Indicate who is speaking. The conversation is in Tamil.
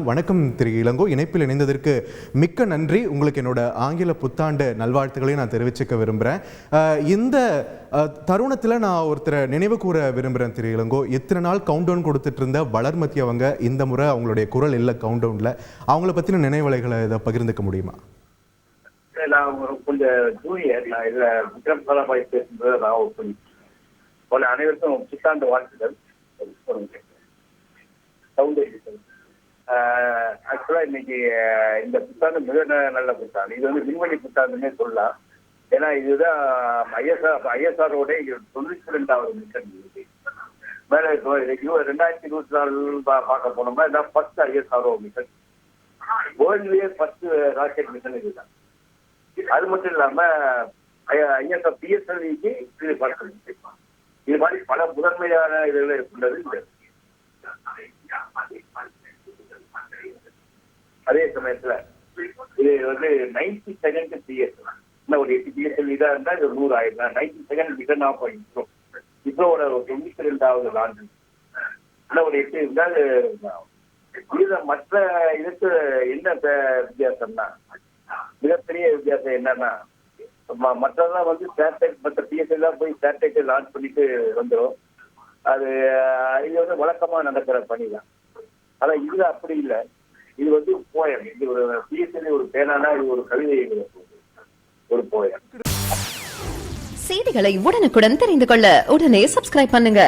Speaker 1: வணக்கம் திரு இளங்கோ, இணைப்பில் இணைந்ததற்கு மிக்க நன்றி. உங்களுக்கு என்னோட ஆங்கில புத்தாண்டு நல்வாழ்த்துக்களையும் நான் தெரிவிச்சுக்க விரும்புகிறேன். இந்த தருணத்தில் நான் ஒருத்தரை நினைவு கூற விரும்புகிறேன் திரு இளங்கோ. எத்தனை நாள் கவுண்டவுன் கொடுத்துட்டு இருந்த வளர்மதி அவங்க இந்த முறை அவங்களுடைய குரல் இல்லை கவுண்டவுனில். அவங்கள பற்றின நினைவலைகளை இதை பகிர்ந்துக்க முடியுமா?
Speaker 2: நான் கொஞ்சம் ஜூனியர், நான் இதில் விக்ரம் சாராபாய் பேசும்போது நான் அனைவருக்கும் புத்தாண்டு வாழ்த்துக்கள். ஆக்சுவலா இன்னைக்கு இந்த புத்தாண்டு மிக நல்ல புத்தாண்டு. இது வந்து விண்வெளி புத்தாண்டுன்னே சொல்லலாம். ஏன்னா இதுதான் ஐஎஸ்ஆரோட 92வது மிஷன். மேல இப்போ 2024 பார்க்க போனோம்னா இதான் ஃபர்ஸ்ட் ஐஎஸ்ஆர்ஓ மிஷன். வேர்ல்ட்லயே ஃபர்ஸ்ட் ராக்கெட் மிஷன் இதுதான். அது மட்டும் இல்லாம ஐஎஸ்ஆர் பிஎஸ்எல்விக்கு இது ஃபர்ஸ்ட். இது மாதிரி பல முதன்மையான இதுகள் இருக்கின்றது. அதே சமயத்துல இது வந்து 92nd பிஎஸ், இன்னும் ஒரு 8 பிஎஸ்எல் இதா இருந்தா இது 100 ஆயிரம். 92nd mission of ISRO. இஸ்ரோட 92வது லான்ச் இன்னும் ஒரு 8 இருந்தால் இது மற்ற இதுக்கு என்ன வித்தியாசம்னா, மிகப்பெரிய வித்தியாசம் என்னன்னா, மற்றதெல்லாம் வந்து சேட்டலைட், மற்ற பிஎஸ்எல்லாம் போய் சேட்டலைட்டை லான்ச் பண்ணிட்டு வந்துடும். அது இது வந்து வழக்கமா நடக்கிற பணி தான். ஆனா இது அப்படி இல்லை. இது வந்து போயம். இது ஒரு பிஎஸ்எல் ஒரு பேனானா இது ஒரு கவிதை, ஒரு போயம்.
Speaker 3: செய்திகளை உடனுக்குடன் தெரிந்து கொள்ள உடனே சப்ஸ்கிரைப் பண்ணுங்க.